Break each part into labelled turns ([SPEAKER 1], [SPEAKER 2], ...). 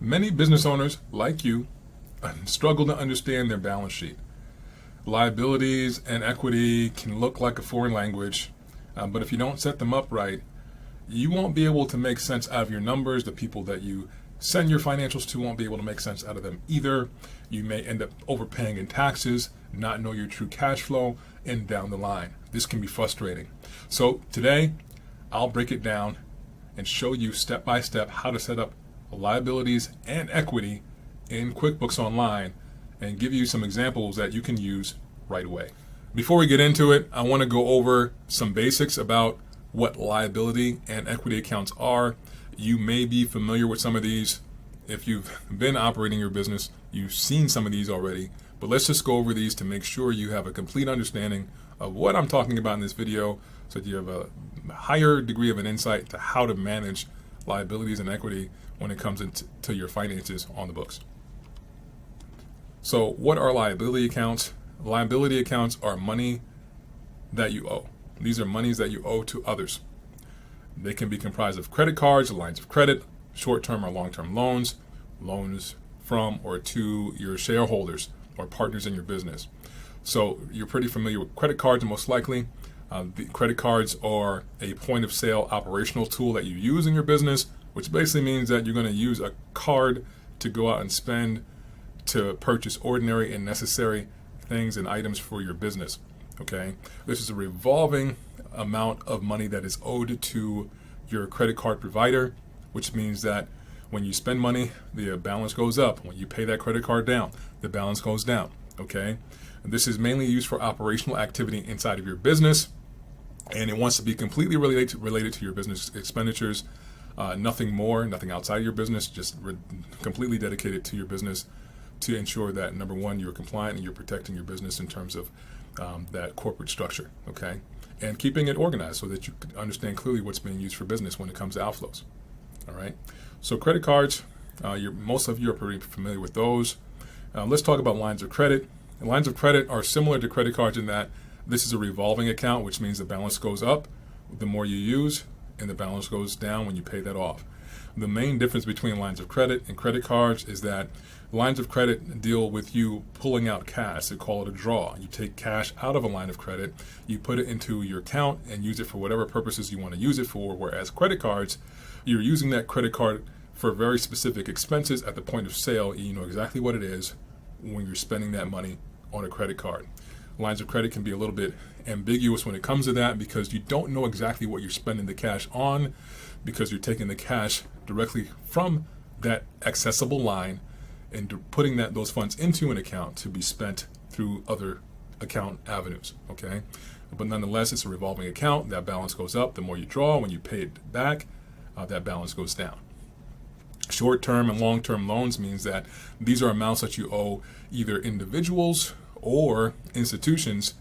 [SPEAKER 1] Many business owners, like you, struggle to understand their balance sheet. Liabilities and equity can look like a foreign language, but if you don't set them up right, you won't be able to make sense out of your numbers. The people that you send your financials to won't be able to make sense out of them either. You may end up overpaying in taxes, not know your true cash flow, and down the line. This can be frustrating. So today, I'll break it down and show you step by step how to set up liabilities and equity in QuickBooks Online and give you some examples that you can use right away. Before we get into it, I want to go over some basics about what liability and equity accounts are. You may be familiar with some of these. If you've been operating your business, you've seen some of these already, but let's just go over these to make sure you have a complete understanding of what I'm talking about in this video so that you have a higher degree of an insight to how to manage liabilities and equity when it comes into your finances on the books. So what are liability accounts? Liability accounts are money that you owe. These are monies that you owe to others. They can be comprised of credit cards, lines of credit, short-term or long-term loans, loans from or to your shareholders or partners in your business. So you're pretty familiar with credit cards most likely. The credit cards are a point of sale operational tool that you use in your business, which basically means that you're going to use a card to go out and spend to purchase ordinary and necessary things and items for your business. Okay, this is a revolving amount of money that is owed to your credit card provider, which means that when you spend money, the balance goes up. When you pay that credit card down, the balance goes down. Okay, and this is mainly used for operational activity inside of your business, and it wants to be completely related to your business expenditures. Nothing more, nothing outside of your business, just completely dedicated to your business to ensure that, number one, you're compliant and you're protecting your business in terms of that corporate structure, okay? And keeping it organized so that you can understand clearly what's being used for business when it comes to outflows, all right? So credit cards, most of you are pretty familiar with those. Let's talk about lines of credit. And lines of credit are similar to credit cards in that this is a revolving account, which means the balance goes up the more you use, and the balance goes down when you pay that off. The main difference between lines of credit and credit cards is that lines of credit deal with you pulling out cash. They call it a draw. You take cash out of a line of credit, you put it into your account and use it for whatever purposes you want to use it for, whereas credit cards, you're using that credit card for very specific expenses at the point of sale. You know exactly what it is when you're spending that money on a credit card. Lines of credit can be a little bit ambiguous when it comes to that because you don't know exactly what you're spending the cash on because you're taking the cash directly from that accessible line and putting those funds into an account to be spent through other account avenues, okay? But nonetheless, it's a revolving account. That balance goes up. The more you draw, when you pay it back, that balance goes down. Short-term and long-term loans means that these are amounts that you owe either individuals or institutions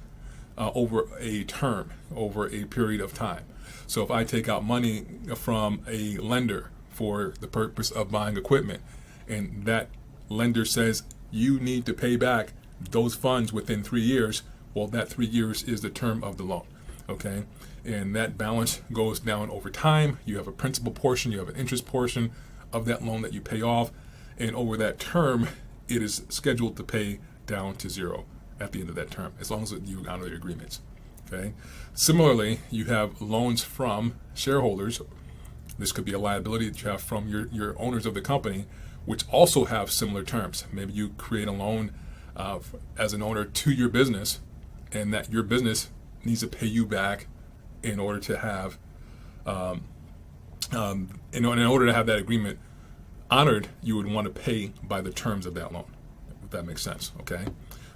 [SPEAKER 1] over a term, over a period of time. So if I take out money from a lender for the purpose of buying equipment, and that lender says you need to pay back those funds within 3 years, well, that 3 years is the term of the loan, okay? And that balance goes down over time. You have a principal portion, you have an interest portion of that loan that you pay off, and over that term, it is scheduled to pay down to zero at the end of that term, as long as you honor the agreements, okay? Similarly, you have loans from shareholders. This could be a liability that you have from your owners of the company, which also have similar terms. Maybe you create a loan as an owner to your business, and that your business needs to pay you back in order to have in order to have that agreement honored. You would want to pay by the terms of that loan, if that makes sense, okay?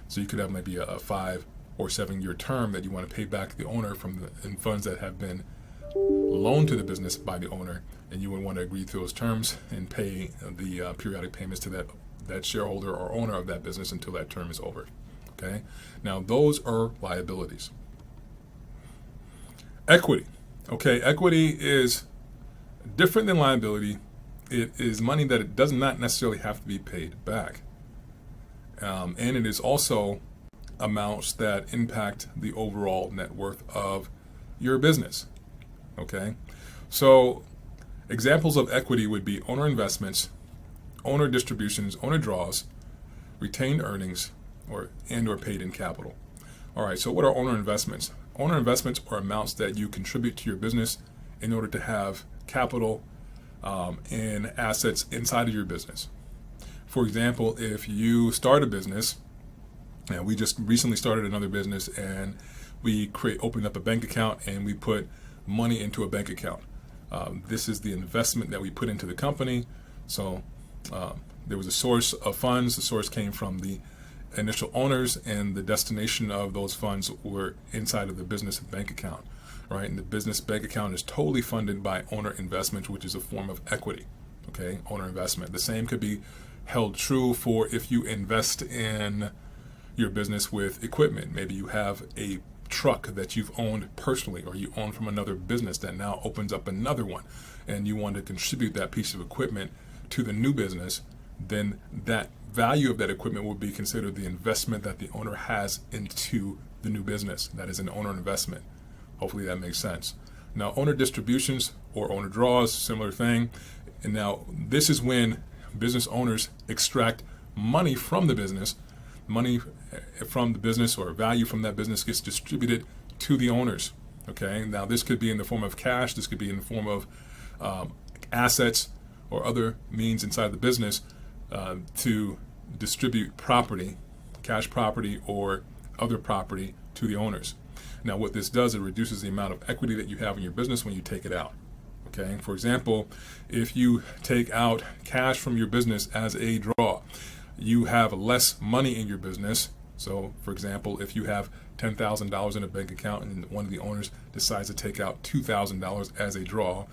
[SPEAKER 1] So you could have maybe a 5 or 7 year term that you want to pay back the owner in funds that have been loaned to the business by the owner, and you would want to agree to those terms and pay the periodic payments to that shareholder or owner of that business until that term is over, okay? Now those are liabilities. Equity, okay? Equity is different than liability. It is money that it does not necessarily have to be paid back. And it is also amounts that impact the overall net worth of your business. Okay, so examples of equity would be owner investments, owner distributions, owner draws, retained earnings, or paid in capital. All right, so what are owner investments? Owner investments are amounts that you contribute to your business in order to have capital and assets inside of your business. For example, if you start a business, and we just recently started another business, and we opened up a bank account and we put money into a bank account. This is the investment that we put into the company. So there was a source of funds. The source came from the initial owners, and the destination of those funds were inside of the business bank account, right? And the business bank account is totally funded by owner investment, which is a form of equity, okay? Owner investment. The same could be held true for if you invest in your business with equipment. Maybe you have a truck that you've owned personally, or you own from another business that now opens up another one, and you want to contribute that piece of equipment to the new business, then that value of that equipment will be considered the investment that the owner has into the new business. That is an owner investment. Hopefully that makes sense. Now, owner distributions or owner draws, similar thing. And now this is when business owners extract money from the business. Money from the business or value from that business gets distributed to the owners. Okay. Now this could be in the form of cash. This could be in the form of assets or other means inside the business to distribute property, cash property or other property to the owners. Now what this does, it reduces the amount of equity that you have in your business when you take it out. Okay. For example, if you take out cash from your business as a draw, you have less money in your business. So, for example, if you have $10,000 in a bank account and one of the owners decides to take out $2,000 as a draw,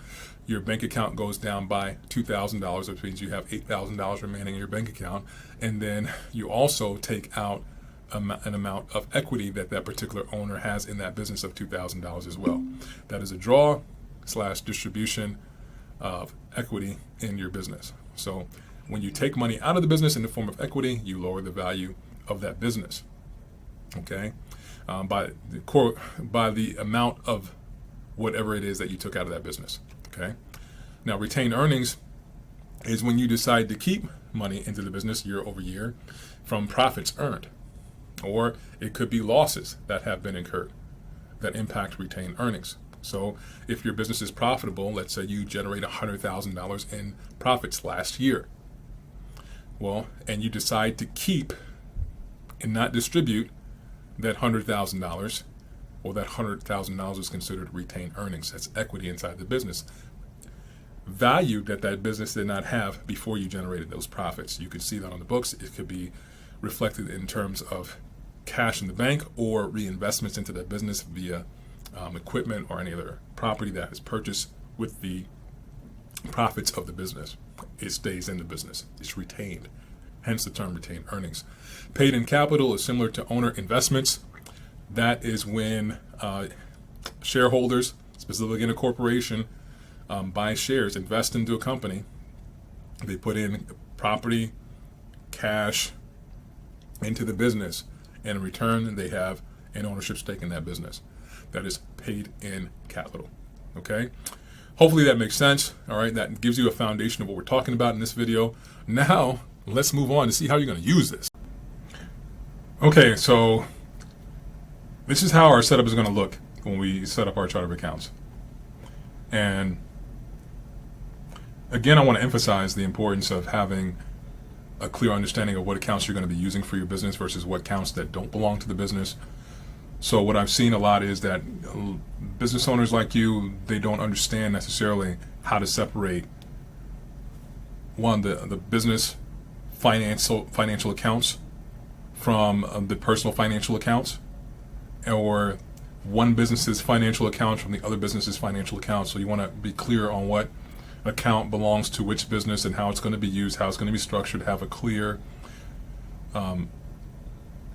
[SPEAKER 1] your bank account goes down by $2,000, which means you have $8,000 remaining in your bank account. And then you also take out an amount of equity that that particular owner has in that business of $2,000 as well. That is a draw / distribution of equity in your business. So when you take money out of the business in the form of equity, you lower the value of that business, okay, by the amount of whatever it is that you took out of that business, okay. Now, retained earnings is when you decide to keep money into the business year over year from profits earned, or it could be losses that have been incurred that impact retained earnings. So if your business is profitable, let's say you generate $100,000 in profits last year, well, and you decide to keep and not distribute that $100,000, well, that $100,000 is considered retained earnings. That's equity inside the business. Value that business did not have before you generated those profits. You could see that on the books. It could be reflected in terms of cash in the bank or reinvestments into that business via equipment or any other property that is purchased with the profits of the business. It stays in the business. It's retained. Hence the term retained earnings. Paid in capital is similar to owner investments. That is when shareholders, specifically in a corporation, buy shares, invest into a company. They put in property, cash into the business, and in return they have an ownership stake in that business. That is paid in capital. Okay? Hopefully that makes sense. All right, that gives you a foundation of what we're talking about in this video. Now, let's move on to see how you're going to use this. Okay, so this is how our setup is going to look when we set up our chart of accounts. And again, I want to emphasize the importance of having a clear understanding of what accounts you're going to be using for your business versus what accounts that don't belong to the business. So what I've seen a lot is that business owners like you, they don't understand necessarily how to separate the business financial accounts from the personal financial accounts, or one business's financial accounts from the other business's financial accounts. So you want to be clear on what account belongs to which business and how it's going to be used, how it's going to be structured, have a clear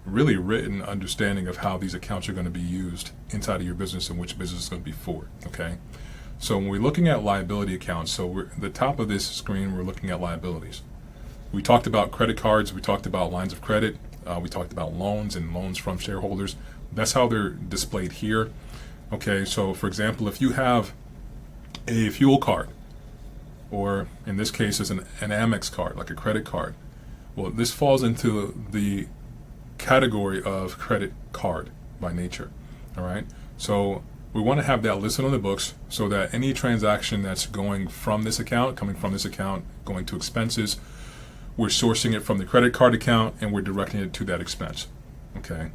[SPEAKER 1] really written understanding of how these accounts are going to be used inside of your business and which business is going to be for. Okay, so when we're looking at liability accounts, so we're at the top of this screen, we're looking at liabilities. We talked about credit cards, we talked about lines of credit, we talked about loans and loans from shareholders. That's how they're displayed here. Okay, so for example, if you have a fuel card or in this case, it's an Amex card, like a credit card. Well, this falls into the category of credit card by nature. All right. So we want to have that listed on the books so that any transaction that's going from this account, coming from this account, going to expenses, we're sourcing it from the credit card account and we're directing it to that expense. Okay.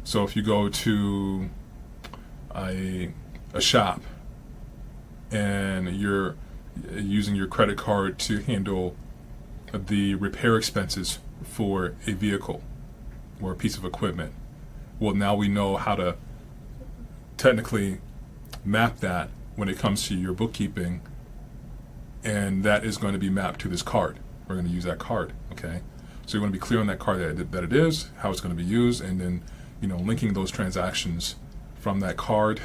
[SPEAKER 1] So if you go to a shop and you're using your credit card to handle the repair expenses for a vehicle or a piece of equipment, well, now we know how to technically map that when it comes to your bookkeeping, and that is going to be mapped to this card. We're going to use that card. Okay, so you want to be clear on that card that it is, how it's going to be used, and then linking those transactions from that card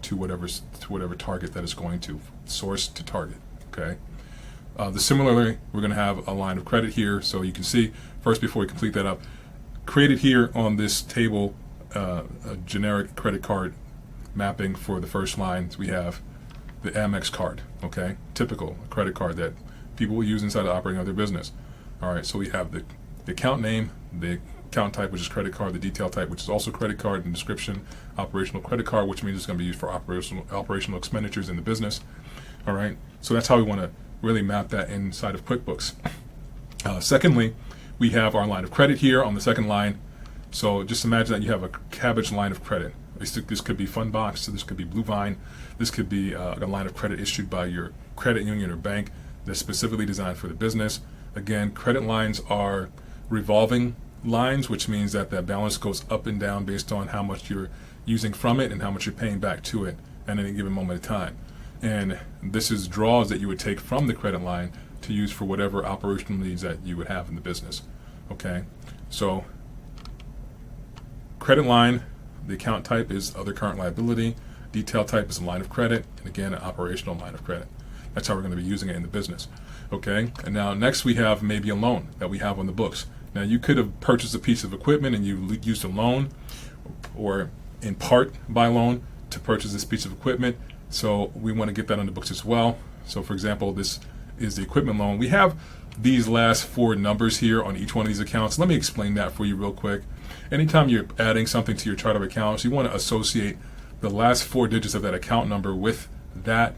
[SPEAKER 1] to whatever target that is going to, source to target. Okay. Similarly, we're going to have a line of credit here, so you can see first, before we complete that up, created here on this table a generic credit card mapping for the first line. We have the Amex card. Okay, typical credit card that people will use inside of operating of their business. All right, so we have the account name, the account type, which is credit card, the detail type, which is also credit card, and description, operational credit card, which means it's going to be used for operational expenditures in the business. All right, so that's how we want to really map that inside of QuickBooks. Secondly, we have our line of credit here on the second line. So just imagine that you have a cabbage line of credit. This could be Fundbox, so this could be Blue Vine, this could be a line of credit issued by your credit union or bank that's specifically designed for the business. Again, credit lines are revolving lines, which means that that balance goes up and down based on how much you're using from it and how much you're paying back to it at any given moment of time. And this is draws that you would take from the credit line to use for whatever operational needs that you would have in the business. Okay, so credit line, the account type is other current liability, detail type is a line of credit, and again, an operational line of credit. That's how we're going to be using it in the business. Okay, and now next we have maybe a loan that we have on the books. Now you could have purchased a piece of equipment and you used a loan, or in part by loan, to purchase this piece of equipment. So we want to get that on the books as well. So for example, this is the equipment loan. We have these last four numbers here on each one of these accounts. Let me explain that for you real quick. Anytime you're adding something to your chart of accounts, you want to associate the last four digits of that account number with that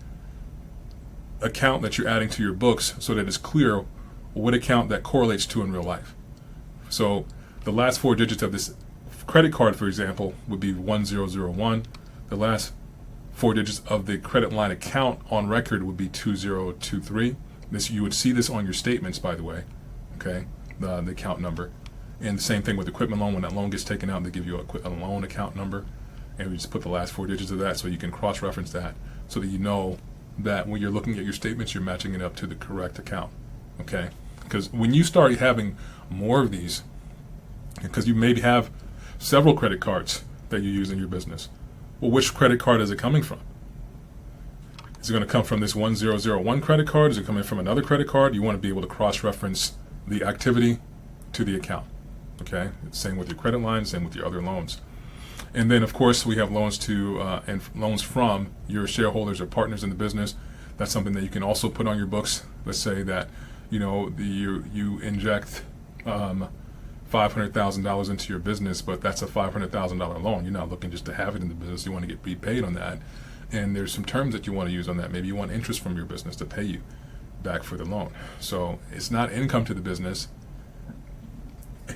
[SPEAKER 1] account that you're adding to your books so that it's clear what account that correlates to in real life. So the last four digits of this credit card, for example, would be 1001. The last four digits of the credit line account on record would be 2023. You would see this on your statements, by the way, okay, the account number. And the same thing with equipment loan. When that loan gets taken out, they give you a loan account number, and we just put the last four digits of that so you can cross-reference that so that you know that when you're looking at your statements, you're matching it up to the correct account, okay? Because when you start having more of these, because you maybe have several credit cards that you use in your business, well, which credit card is it coming from? Is it going to come from this 1001 credit card? Is it coming from another credit card? You want to be able to cross-reference the activity to the account. Okay, same with your credit line, same with your other loans. And then, of course, we have loans to and loans from your shareholders or partners in the business. That's something that you can also put on your books. Let's say that you inject $500,000 into your business, but that's a $500,000 loan. You're not looking just to have it in the business. You want to get repaid on that. And there's some terms that you want to use on that. Maybe you want interest from your business to pay you back for the loan. So it's not income to the business,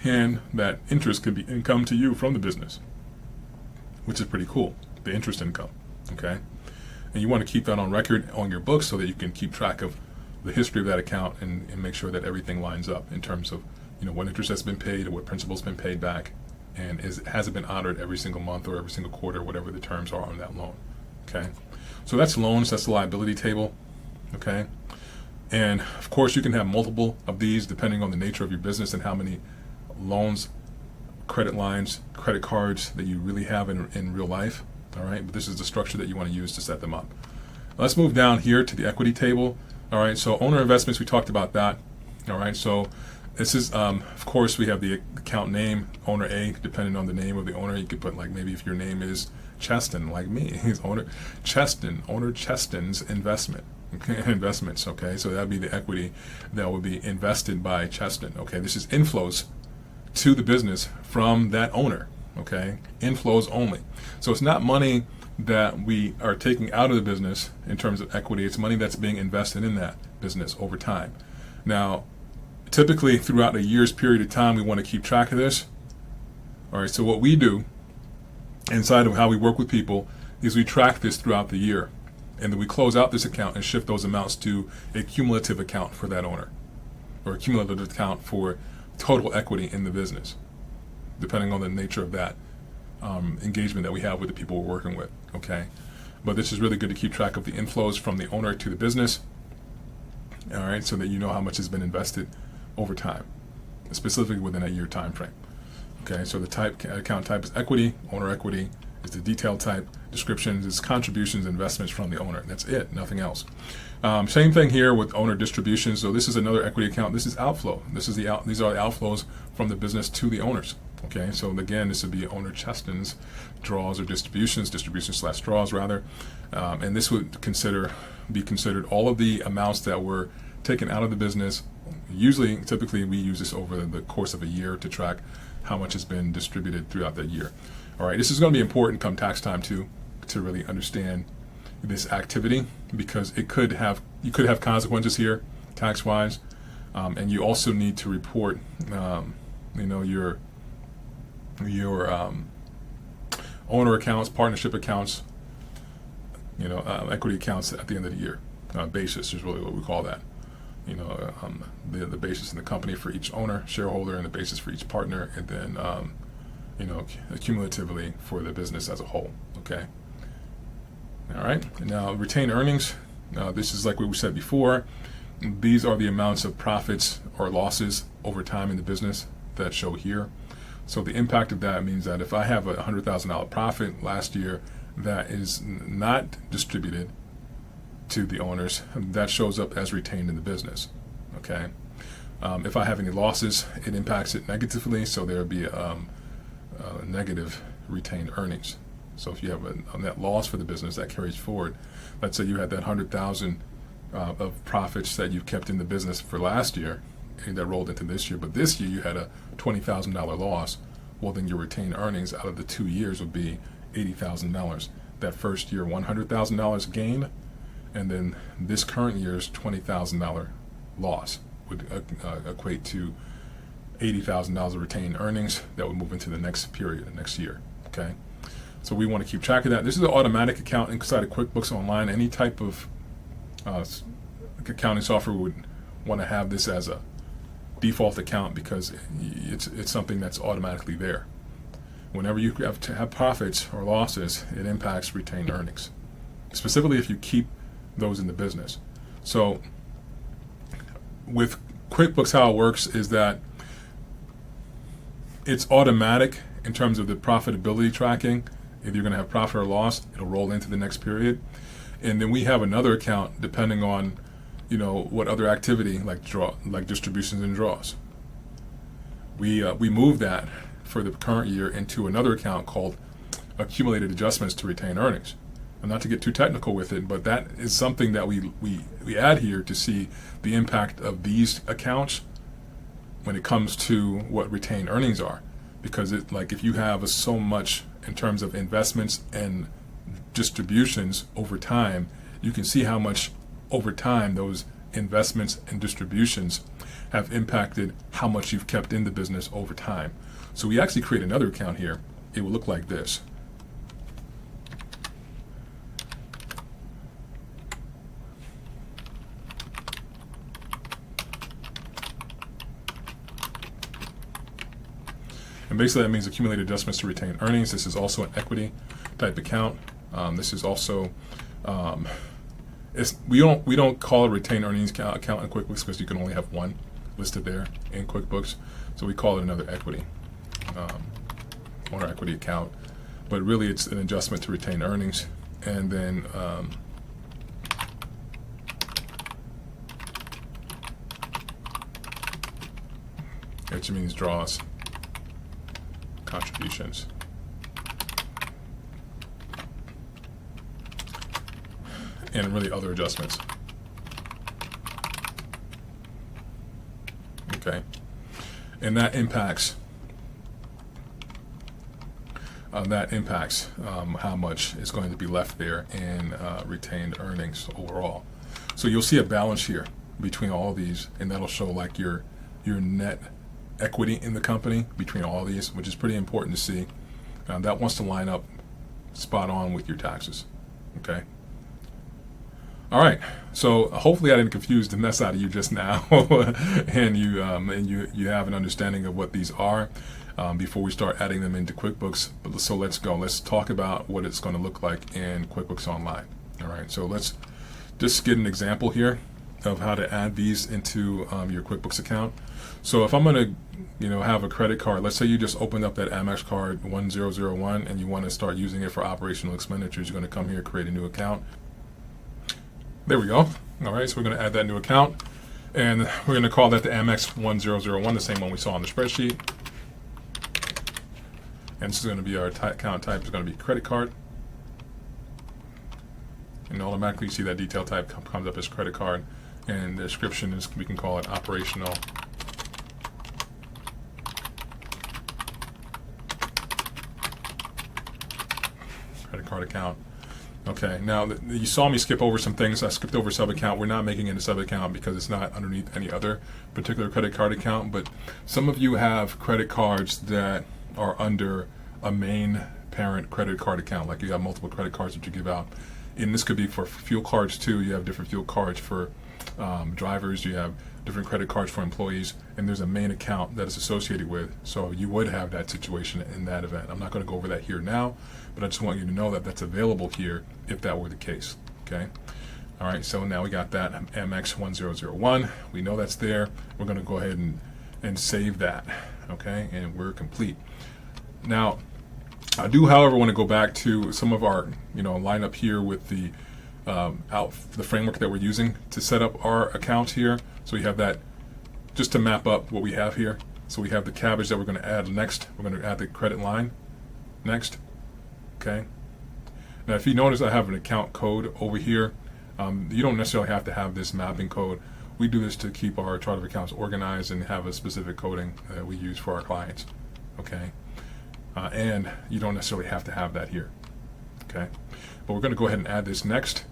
[SPEAKER 1] and that interest could be income to you from the business, which is pretty cool, the interest income, okay? And you want to keep that on record on your books so that you can keep track of the history of that account and make sure that everything lines up in terms of what interest has been paid or what principal's been paid back, and has it been honored every single month or every single quarter, whatever the terms are on that loan. Okay, so that's loans, that's the liability table, okay? And of course you can have multiple of these depending on the nature of your business and how many loans, credit lines, credit cards that you really have in real life, all right? But this is the structure that you want to use to set them up. Let's move down here to the equity table, all right? So owner investments, we talked about that, all right? So this is, of course, we have the account name, owner A, depending on the name of the owner. You could put, like, maybe if your name is Cheston, like me, he's owner Cheston, owner Cheston's investment, okay, and investments. Okay, so that'd be the equity that would be invested by Cheston. Okay, this is inflows to the business from that owner. Okay, inflows only. So it's not money that we are taking out of the business in terms of equity. It's money that's being invested in that business over time. Now, typically throughout a year's period of time, we want to keep track of this. All right, so what we do inside of how we work with people is we track this throughout the year, and then we close out this account and shift those amounts to a cumulative account for that owner, or a cumulative account for total equity in the business, depending on the nature of that engagement that we have with the people we're working with. Okay, but this is really good to keep track of the inflows from the owner to the business. All right, so that you know how much has been invested over time, specifically within a year time frame. Okay, so the account type is equity. Owner equity is the detailed type. Descriptions is contributions, investments from the owner. That's it, nothing else. Same thing here with owner distributions. So this is another equity account. This is outflow. These are the outflows from the business to the owners. Okay, so again, this would be owner Cheston's draws or distributions / draws rather, and this would be considered all of the amounts that were taken out of the business. Typically, we use this over the course of a year to track how much has been distributed throughout that year. All right, this is going to be important come tax time too, to really understand this activity, because you could have consequences here tax-wise, and you also need to report, your owner accounts, partnership accounts, equity accounts at the end of the year. Basis is really what we call that. The basis in the company for each owner, shareholder, and the basis for each partner, and then cumulatively for the business as a whole. Okay. All right. Now, retained earnings. This is like what we said before. These are the amounts of profits or losses over time in the business that show here. So the impact of that means that if I have a $100,000 profit last year that is not distributed to the owners, that shows up as retained in the business. Okay. If I have any losses, it impacts it negatively, so there would be a negative retained earnings. So if you have a net loss for the business, that carries forward. Let's say you had that $100,000 of profits that you kept in the business for last year, and that rolled into this year, but this year you had a $20,000 loss. Well, then your retained earnings out of the 2 years would be $80,000. That first year, $100,000 gain, and then this current year's $20,000 loss would equate to $80,000 of retained earnings that would move into the next period, the next year. Okay, so we want to keep track of that. This is an automatic account inside of QuickBooks Online. Any type of accounting software would want to have this as a default account, because it's something that's automatically there. Whenever you have to have profits or losses, it impacts retained earnings, specifically if you keep those in the business. So with QuickBooks, how it works is that it's automatic in terms of the profitability tracking. If you're going to have profit or loss, it'll roll into the next period. And then we have another account depending on what other activity, like distributions and draws. We move that for the current year into another account called accumulated adjustments to retain earnings. And not to get too technical with it, but that is something that we add here to see the impact of these accounts when it comes to what retained earnings are. Because if you have so much in terms of investments and distributions over time, you can see how much over time those investments and distributions have impacted how much you've kept in the business over time. So we actually create another account here. It will look like this. And basically that means accumulated adjustments to retain earnings. This is also an equity type account. This is also we don't call it retained earnings account in QuickBooks because you can only have one listed there in QuickBooks. So we call it another equity or equity account. But really it's an adjustment to retain earnings. And then which means draws, contributions, and really other adjustments. Okay, and that impacts how much is going to be left there in retained earnings overall. So you'll see a balance here between all these, and that'll show like your net equity in the company between all these, which is pretty important to see. That wants to line up spot on with your taxes. Okay. All right. So hopefully I didn't confuse the mess out of you just now, and you have an understanding of what these are before we start adding them into QuickBooks. So let's go. Let's talk about what it's going to look like in QuickBooks Online. All right. So let's just get an example here of how to add these into your QuickBooks account. So if I'm going to, have a credit card, let's say you just opened up that Amex card 1001 and you want to start using it for operational expenditures, you're going to come here, create a new account. There we go. All right, so we're going to add that new account, and we're going to call that the Amex 1001, the same one we saw on the spreadsheet. And this is going to be our account type is going to be credit card. And automatically you see that detail type comes up as credit card, and the description is, we can call it operational credit card account. Okay, now you saw me skip over some things. I skipped over sub-account. We're not making it a sub-account because it's not underneath any other particular credit card account, but some of you have credit cards that are under a main parent credit card account, like you have multiple credit cards that you give out. And this could be for fuel cards too. You have different fuel cards for drivers, you have different credit cards for employees, and there's a main account that is associated with. So you would have that situation in that event. I'm not going to go over that here now, but I just want you to know that that's available here if that were the case. Okay. All right. So now we got that Amex 1001. We know that's there. We're going to go ahead and save that. Okay. And we're complete. Now, I do, however, want to go back to some of our, line up here with the the framework that we're using to set up our account here. So we have that just to map up what we have here. So we have the cabbage that we're going to add next. We're going to add the credit line next. Okay. Now, if you notice, I have an account code over here. You don't necessarily have to have this mapping code. We do this to keep our chart of accounts organized and have a specific coding that we use for our clients. Okay. And you don't necessarily have to have that here. Okay. But we're going to go ahead and add this next.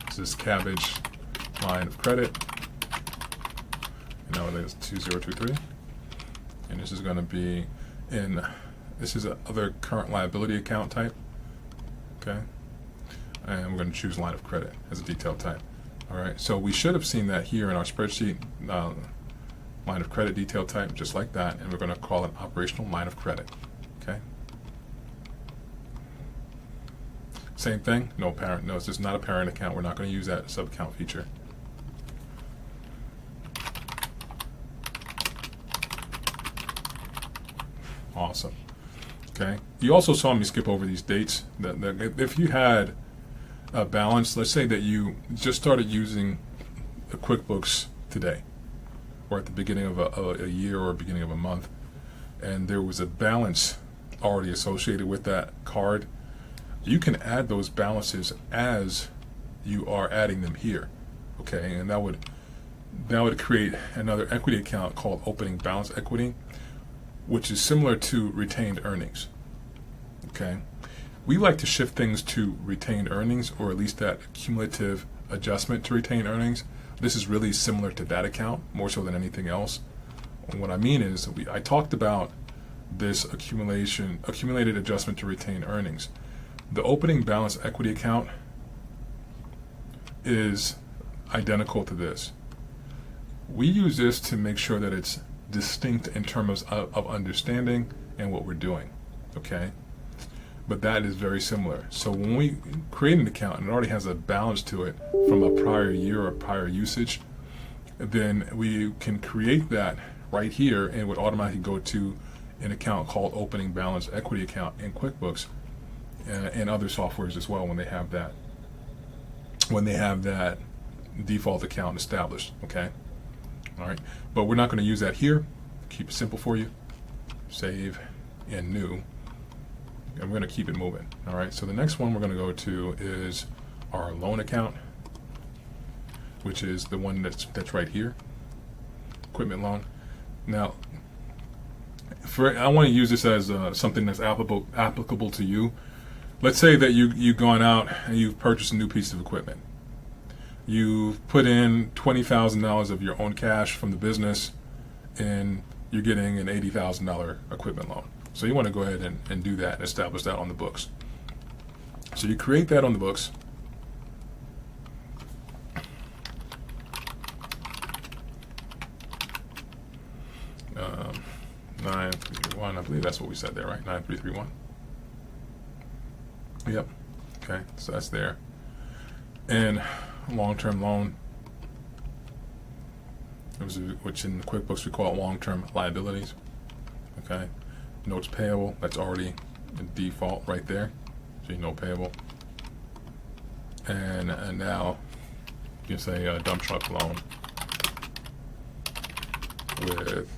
[SPEAKER 1] This is cabbage line of credit. And now it is 2023. And this is going to be this is another current liability account type. Okay. And we're going to choose line of credit as a detailed type. All right. So we should have seen that here in our spreadsheet, line of credit detail type, just like that. And we're going to call it operational line of credit. Okay. Same thing, no parent. No, this is not a parent account. We're not going to use that sub-account feature. Awesome. Okay. You also saw me skip over these dates. That if you had a balance, let's say that you just started using the QuickBooks today, or at the beginning of a year or beginning of a month, and there was a balance already associated with that card, you can add those balances as you are adding them here. Okay, and that would create another equity account called opening balance equity, which is similar to retained earnings. Okay, we like to shift things to retained earnings, or at least that cumulative adjustment to retained earnings. This is really similar to that account, more so than anything else. And what I mean is, I talked about this accumulated adjustment to retained earnings. The opening balance equity account is identical to this. We use this to make sure that it's distinct in terms of understanding and what we're doing. Okay? But that is very similar. So when we create an account and it already has a balance to it from a prior year or prior usage, then we can create that right here, and it would automatically go to an account called opening balance equity account in QuickBooks and other softwares as well when they have that default account established. Okay. All right. But we're not going to use that here. Keep it simple for you. Save and new. And we're going to keep it moving. All right. So the next one we're going to go to is our loan account, which is the one that's right here, equipment loan. Now, I want to use this as something that's applicable to you. Let's say that you've gone out and you've purchased a new piece of equipment. You've put in $20,000 of your own cash from the business, and you're getting an $80,000 equipment loan. So you want to go ahead and do that and establish that on the books. So you create that on the books. Um, 9331, I believe that's what we said there, right? 9331. Yep. Okay, so that's there. And long-term loan, which in QuickBooks we call it long-term liabilities. Okay. Notes payable, that's already the default right there. So you know payable. And now you can say a dump truck loan with,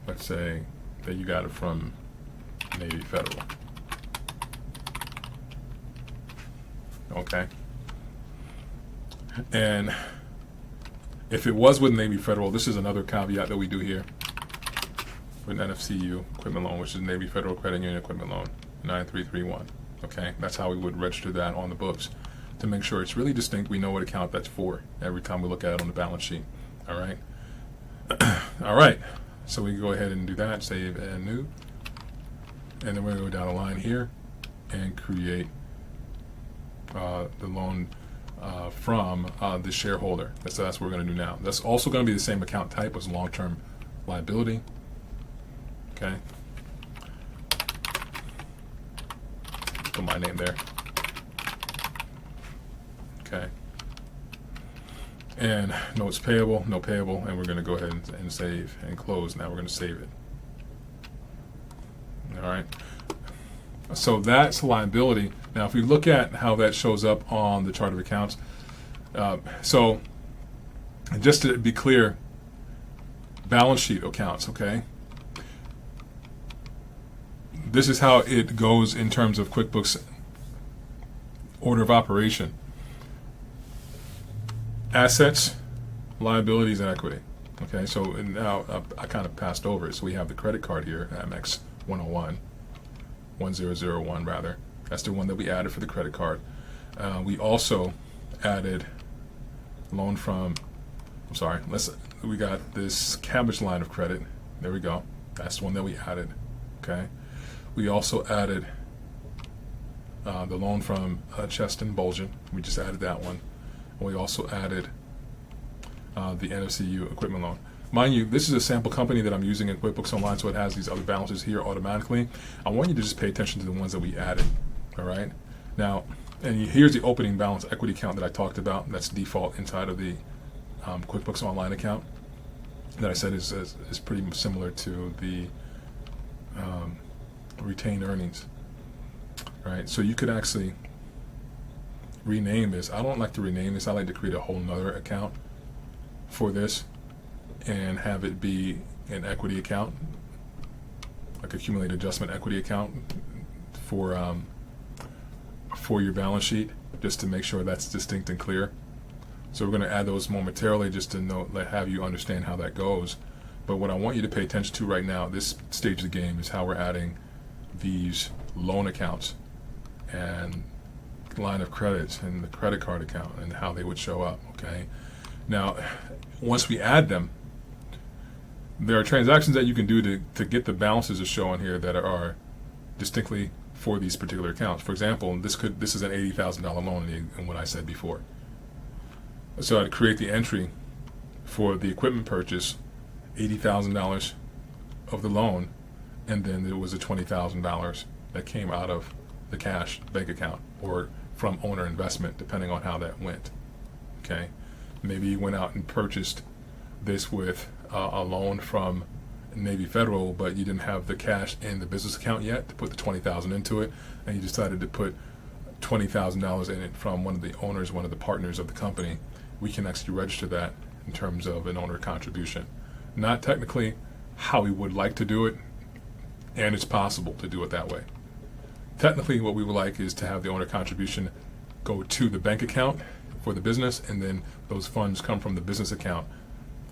[SPEAKER 1] let's say that you got it from Navy Federal. Okay. And if it was with Navy Federal, this is another caveat that we do here with NFCU equipment loan, which is Navy Federal Credit Union equipment loan, 9331. Okay, that's how we would register that on the books to make sure it's really distinct. We know what account that's for every time we look at it on the balance sheet. All right. All right. So we can go ahead and do that, save and new. And then we're going to go down the line here and create the loan from the shareholder. That's what we're going to do now. That's also going to be the same account type as long-term liability. Okay. Put my name there. Okay. And notes payable, no payable, and we're going to go ahead and save and close. Now we're going to save it. All right. So that's liability. Now, if we look at how that shows up on the chart of accounts, so just to be clear, balance sheet accounts, okay? This is how it goes in terms of QuickBooks order of operation. Assets, liabilities, and equity. Okay, so now I kind of passed over it. So we have the credit card here, Amex 1001 rather. That's the one that we added for the credit card. We also added loan from, we got this Cabbage line of credit. There we go. That's the one that we added. Okay. We also added the loan from Cheston Bulgin. We just added that one. And we also added the NFCU equipment loan. Mind you, this is a sample company that I'm using in QuickBooks Online, so it has these other balances here automatically. I want you to just pay attention to the ones that we added. All right. Now, and here's the opening balance equity account that I talked about. That's default inside of the QuickBooks Online account that I said is pretty similar to the retained earnings. All right. So you could actually rename this. I don't like to rename this. I like to create a whole nother account for this and have it be an equity account, like accumulated adjustment equity account for your balance sheet, just to make sure that's distinct and clear. So we're going to add those momentarily just to have you understand how that goes. But what I want you to pay attention to right now, this stage of the game, is how we're adding these loan accounts and line of credits and the credit card account and how they would show up. Okay. Now, once we add them, there are transactions that you can do to get the balances to show on here that are distinctly for these particular accounts. For example, this is an $80,000 loan in what I said before. So I'd create the entry for the equipment purchase, $80,000 of the loan, and then there was a $20,000 that came out of the cash bank account or from owner investment, depending on how that went. Okay, maybe you went out and purchased this with a loan from Navy Federal, but you didn't have the cash in the business account yet to put the $20,000 into it, and you decided to put $20,000 in it from one of the owners, one of the partners of the company. We can actually register that in terms of an owner contribution. Not technically how we would like to do it, and it's possible to do it that way. Technically, what we would like is to have the owner contribution go to the bank account for the business, and then those funds come from the business account,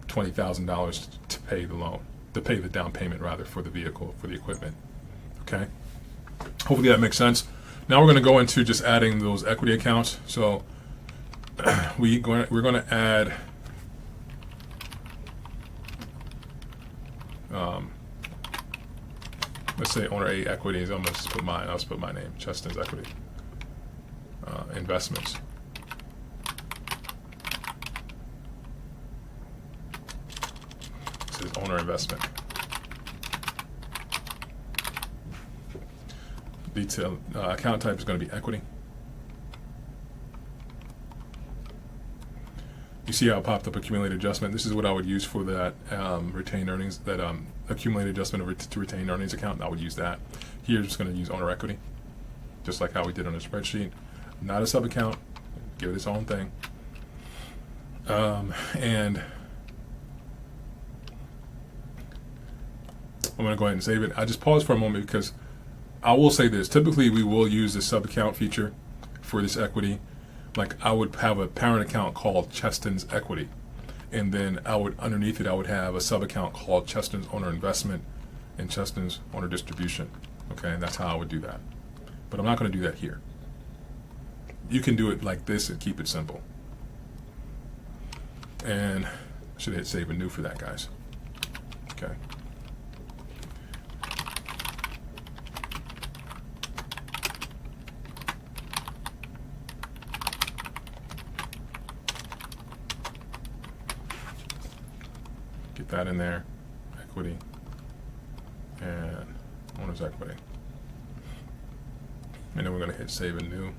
[SPEAKER 1] $20,000 to pay the loan, to pay the down payment rather for the vehicle, for the equipment. Okay. Hopefully that makes sense. Now we're going to go into just adding those equity accounts. So we're going to add let's say owner A equities. I'm going to just put mine. I'll just put my name, Cheston's Equity Investments. This is owner investment. Detail account type is going to be equity. You see how it popped up accumulated adjustment. This is what I would use for that retained earnings, that accumulated adjustment to retained earnings account. I would use that. Here, just going to use owner equity, just like how we did on the spreadsheet. Not a sub account. Give it its own thing. And I'm going to go ahead and save it. I just pause for a moment because I will say this. Typically, we will use the sub account feature for this equity. Like I would have a parent account called Cheston's Equity, and then underneath it I would have a sub account called Cheston's Owner Investment and Cheston's Owner Distribution. Okay, and that's how I would do that. But I'm not going to do that here. You can do it like this and keep it simple. And I should hit save and new for that, guys. Okay. Get that in there, equity, and owner's equity. And then we're going to hit save and new.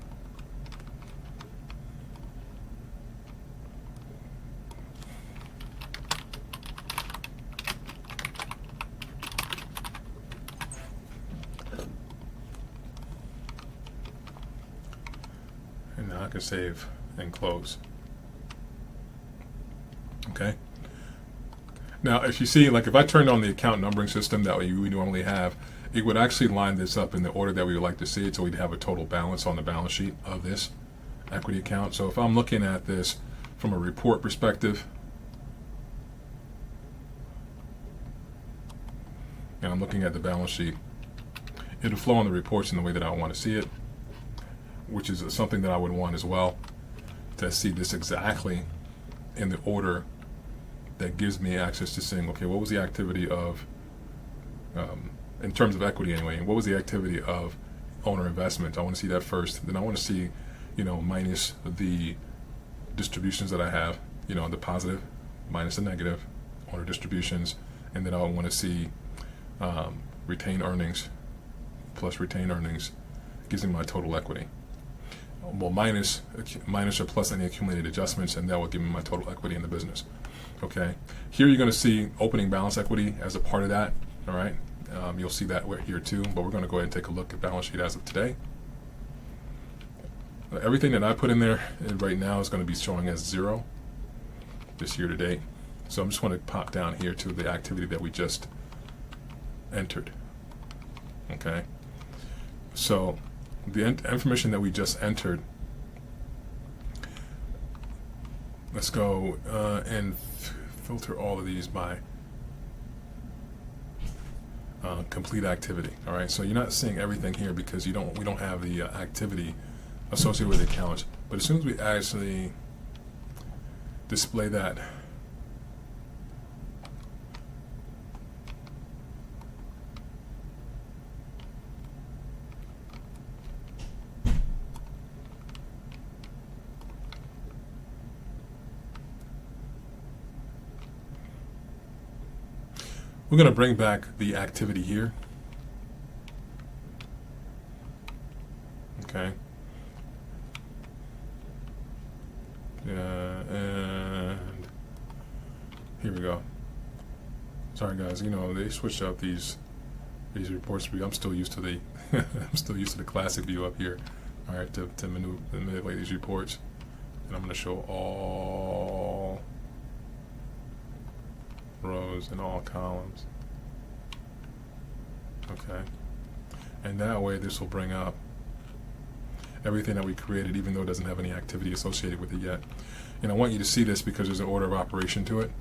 [SPEAKER 1] And now I can save and close. Okay. Now, if you see, like if I turned on the account numbering system that we normally have, it would actually line this up in the order that we would like to see it, so we'd have a total balance on the balance sheet of this equity account. So if I'm looking at this from a report perspective, and I'm looking at the balance sheet, it'll flow on the reports in the way that I want to see it, which is something that I would want as well, to see this exactly in the order that gives me access to seeing, okay, what was the activity of, in terms of equity anyway, what was the activity of owner investment? I want to see that first. Then I want to see, minus the distributions that I have, the positive minus the negative, owner distributions, and then I want to see retained earnings plus retained earnings gives me my total equity. Well, minus or plus any accumulated adjustments, and that will give me my total equity in the business. Okay, here you're going to see opening balance equity as a part of that. All right, you'll see that here too, but we're going to go ahead and take a look at balance sheet as of today. Everything that I put in there right now is going to be showing as 0 this year to date. So I'm just going to pop down here to the activity that we just entered. Okay, so the information that we just entered, let's go and filter all of these by complete activity. All right, so you're not seeing everything here because we don't have the activity associated with the accounts. But as soon as we actually display that, we're going to bring back the activity here. Okay. And here we go. Sorry guys, they switched out these reports. I'm still used to the I'm still used to the classic view up here. All right, to manipulate these reports, and I'm going to show all rows and all columns. Okay, And that way this will bring up everything that we created, even though it doesn't have any activity associated with it yet. And I want you to see this because there's an order of operation to it.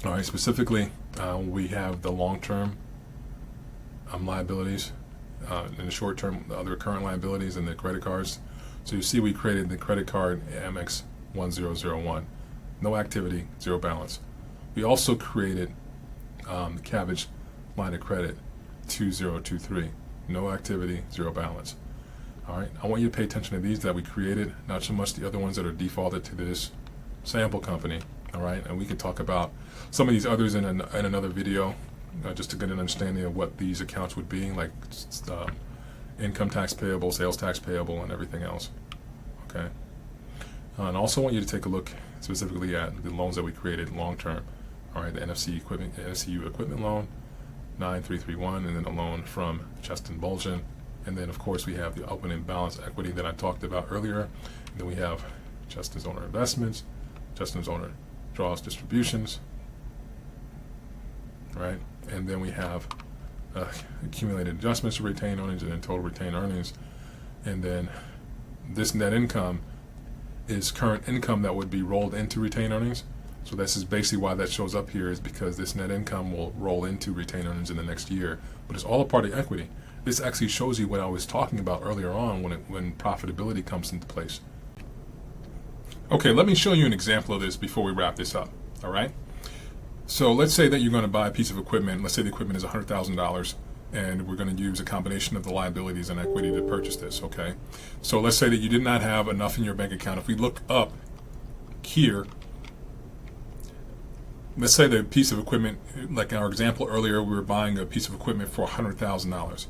[SPEAKER 1] All right, specifically, we have the long-term liabilities, in the short-term, the other current liabilities, and the credit cards. So you see we created the credit card Amex 1001, no activity, zero balance. We also created the Cabbage line of credit 2023, no activity, zero balance. All right, I want you to pay attention to these that we created, not so much the other ones that are defaulted to this sample company. All right, and we can talk about some of these others in another video, just to get an understanding of what these accounts would be, like income tax payable, sales tax payable, and everything else. Okay, and I also want you to take a look specifically at the loans that we created long term. All right, the NFCU equipment loan 9331, and then a loan from Cheston Bulgin. And then, of course, we have the opening balance equity that I talked about earlier. And then we have Cheston's owner investments, Cheston's owner draws distributions, right? And then we have accumulated adjustments to retained earnings and then total retained earnings. And then this net income is current income that would be rolled into retained earnings. So this is basically why that shows up here, is because this net income will roll into retained earnings in the next year. But it's all a part of equity. This actually shows you what I was talking about earlier on when profitability comes into place. Okay, let me show you an example of this before we wrap this up. All right. So let's say that you're going to buy a piece of equipment. Let's say the equipment is $100,000, and we're going to use a combination of the liabilities and equity to purchase this. Okay. So let's say that you did not have enough in your bank account. If we look up here, let's say the piece of equipment, like in our example earlier, we were buying a piece of equipment for $100,000.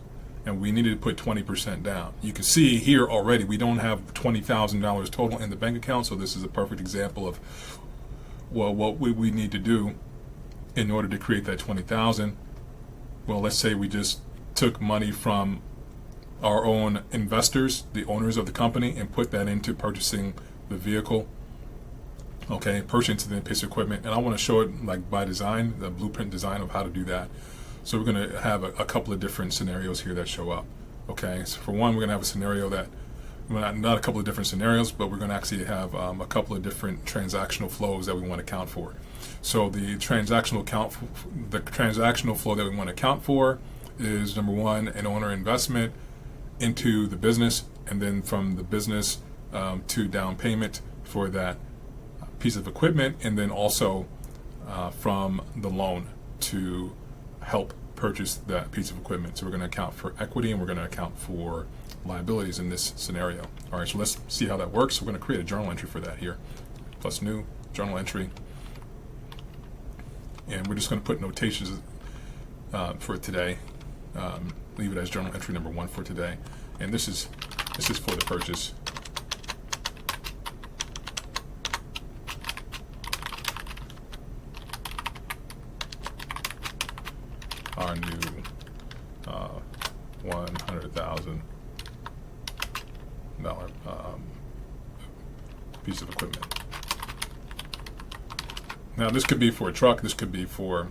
[SPEAKER 1] And we needed to put 20% down. You can see here already we don't have $20,000 total in the bank account, so this is a perfect example of what we need to do in order to create that $20,000. Well, let's say we just took money from our own investors, the owners of the company, and put that into purchasing the vehicle. Okay, purchasing the piece of equipment, and I want to show it like by design, the blueprint design of how to do that. So we're going to have a couple of different scenarios here that show up. Okay, so for one, we're going to have a scenario that, well, not a couple of different scenarios, but we're going to actually have a couple of different transactional flows that we want to account for. So the transactional flow that we want to account for is, number one, an owner investment into the business, and then from the business to down payment for that piece of equipment, and then also from the loan to help purchase that piece of equipment. So we're going to account for equity and we're going to account for liabilities in this scenario. All right, so let's see how that works. We're going to create a journal entry for that here. Plus new journal entry. And we're just going to put notations for today. Leave it as journal entry number 1 for today. And this is for the purchase. Our new $100,000 piece of equipment. Now this could be for a truck, this could be for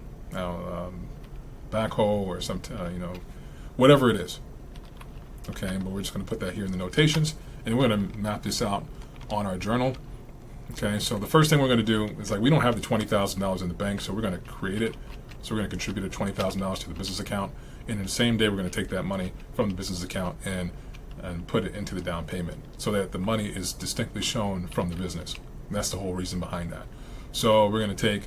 [SPEAKER 1] backhoe or some, whatever it is. Okay, but we're just going to put that here in the notations, and we're going to map this out on our journal. Okay, so the first thing we're going to do is, like, we don't have the $20,000 in the bank, so we're going to create it. So we're going to contribute $20,000 to the business account, and in the same day we're going to take that money from the business account and put it into the down payment, so that the money is distinctly shown from the business. And that's the whole reason behind that. So we're going to take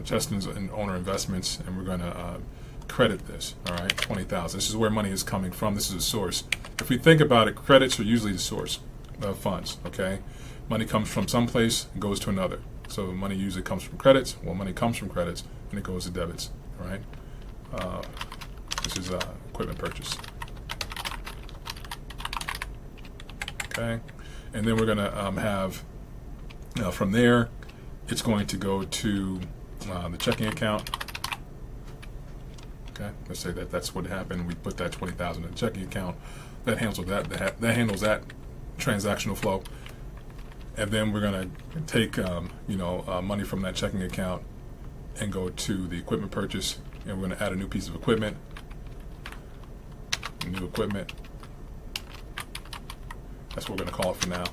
[SPEAKER 1] Cheston's and owner investments, and we're going to credit this. All right, $20,000. This is where money is coming from. This is a source. If we think about it, credits are usually the source of funds. Okay, money comes from someplace and goes to another. So money usually comes from credits. Well, money comes from credits, and it goes to debits. All right. This is equipment purchase. Okay, and then we're going to have from there, it's going to go to the checking account. Okay, let's say that's what happened. We put that $20,000 in the checking account. That handles that. That handles that transactional flow. And then we're going to take money from that checking account and go to the equipment purchase, and we're going to add a new piece of equipment. New equipment. That's what we're going to call it for now.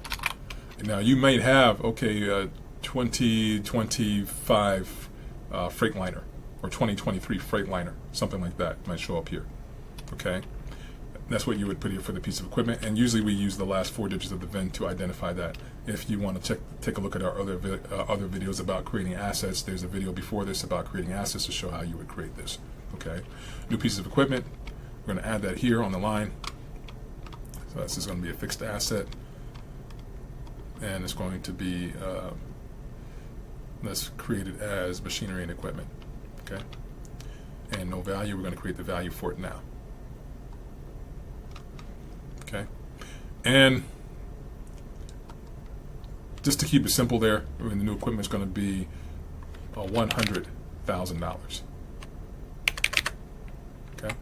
[SPEAKER 1] Now you might have, okay, 2025 Freightliner or 2023 Freightliner, something like that might show up here. Okay, that's what you would put here for the piece of equipment, and usually we use the last 4 digits of the VIN to identify that. If you want to take a look at our other videos about creating assets, there's a video before this about creating assets to show how you would create this. Okay, new piece of equipment. We're going to add that here on the line. So this is going to be a fixed asset, and it's going to be let's create it as machinery and equipment. Okay, and no value. We're going to create the value for it now. Okay, and just to keep it simple there, the new equipment is going to be $100,000. Okay,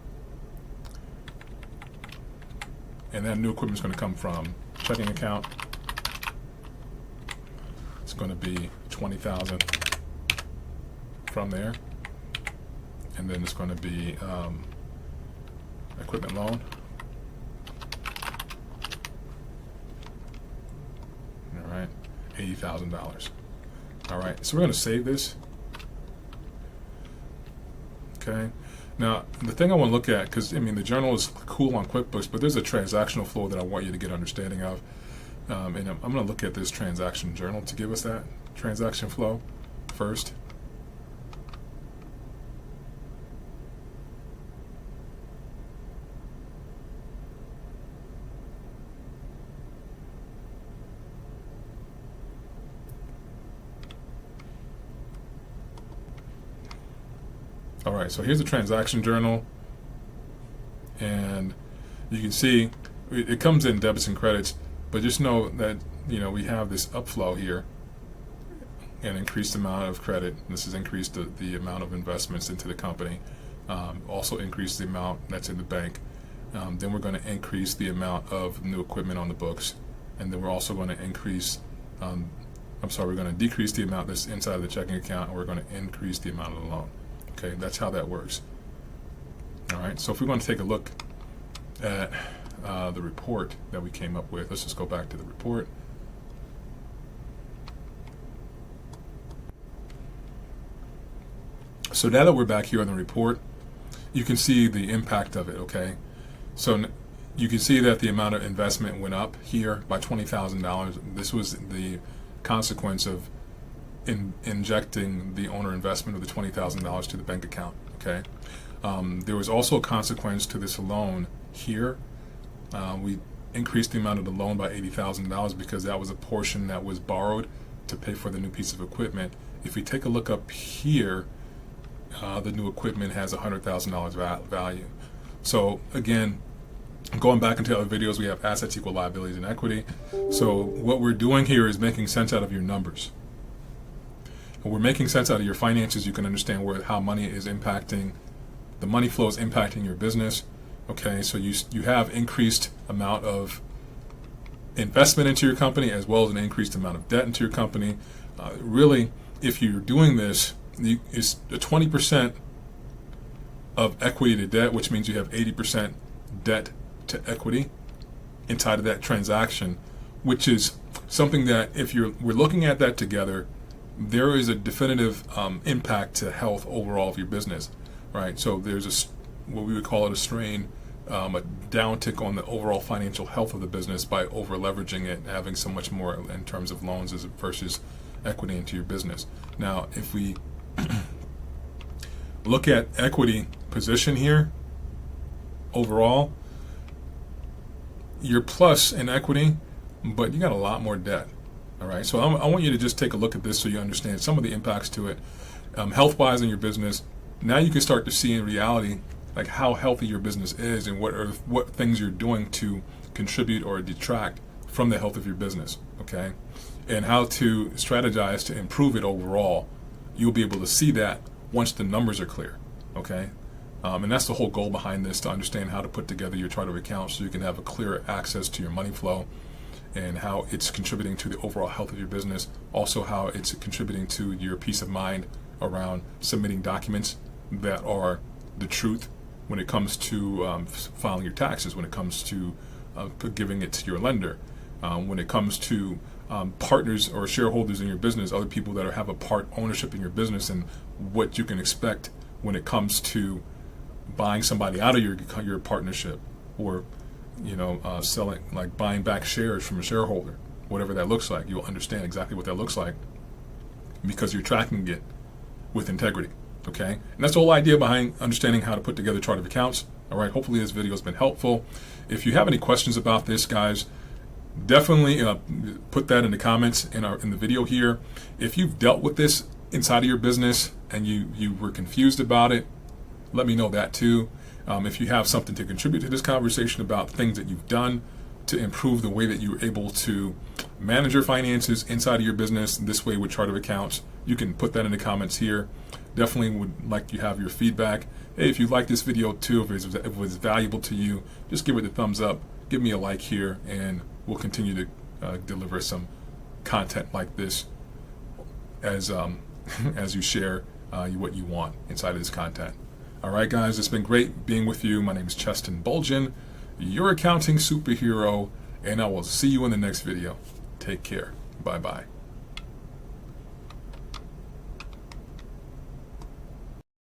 [SPEAKER 1] and that new equipment is going to come from checking account. It's going to be $20,000 from there, and then it's going to be equipment loan. All right, $80,000. All right, so we're going to save this. Okay. Now, the thing I want to look at, because I mean the journal is cool on QuickBooks, but there's a transactional flow that I want you to get understanding of, and I'm going to look at this transaction journal to give us that transaction flow first. All right, so here's the transaction journal, and you can see it comes in debits and credits, but just know that we have this upflow here, an increased amount of credit. This has increased the amount of investments into the company, also increased the amount that's in the bank. Then we're going to increase the amount of new equipment on the books, and then we're also going to increase, we're going to decrease the amount that's inside of the checking account, and we're going to increase the amount of the loan. Okay, that's how that works. All right, so if we want to take a look at the report that we came up with, let's just go back to the report. So now that we're back here on the report, you can see the impact of it, okay? So you can see that the amount of investment went up here by $20,000. This was the consequence of injecting the owner investment of the $20,000 to the bank account. Okay, there was also a consequence to this loan here. We increased the amount of the loan by $80,000 because that was a portion that was borrowed to pay for the new piece of equipment. If we take a look up here, the new equipment has $100,000 value. So again, going back into other videos, we have assets equal liabilities and equity. So what we're doing here is making sense out of your numbers. We're making sense out of your finances. You can understand how money is impacting, the money flow is impacting your business. Okay, so you have increased amount of investment into your company as well as an increased amount of debt into your company. Really, if you're doing this, it's a 20% of equity to debt, which means you have 80% debt to equity inside of that transaction, which is something that if we're looking at that together, there is a definitive impact to health overall of your business, right? So there's what we would call it a strain, a downtick on the overall financial health of the business by over leveraging it and having so much more in terms of loans versus equity into your business. Now, if we look at equity position here, overall, you're plus in equity, but you got a lot more debt. All right, so I want you to just take a look at this so you understand some of the impacts to it, health-wise in your business. Now you can start to see in reality like how healthy your business is and what things you're doing to contribute or detract from the health of your business. Okay, and how to strategize to improve it overall. You'll be able to see that once the numbers are clear. Okay, and that's the whole goal behind this, to understand how to put together your chart of accounts so you can have a clear access to your money flow, and how it's contributing to the overall health of your business, also how it's contributing to your peace of mind around submitting documents that are the truth when it comes to filing your taxes, when it comes to giving it to your lender, when it comes to partners or shareholders in your business, other people that have a part ownership in your business, and what you can expect when it comes to buying somebody out of your partnership, or selling, like buying back shares from a shareholder, whatever that looks like. You'll understand exactly what that looks like because you're tracking it with integrity. Okay, and that's the whole idea behind understanding how to put together a chart of accounts. All right, hopefully this video has been helpful. If you have any questions about this, guys, definitely put that in the comments in the video here. If you've dealt with this inside of your business and you were confused about it, let me know that too. If you have something to contribute to this conversation about things that you've done to improve the way that you're able to manage your finances inside of your business this way with chart of accounts, you can put that in the comments here. Definitely would like to have your feedback. Hey, if you like this video too, if it was valuable to you, just give it a thumbs up, give me a like here, and we'll continue to deliver some content like this as you share what you want inside of this content. All right, guys, it's been great being with you. My name is Cheston Bulgin, your accounting superhero, and I will see you in the next video. Take care. Bye-bye.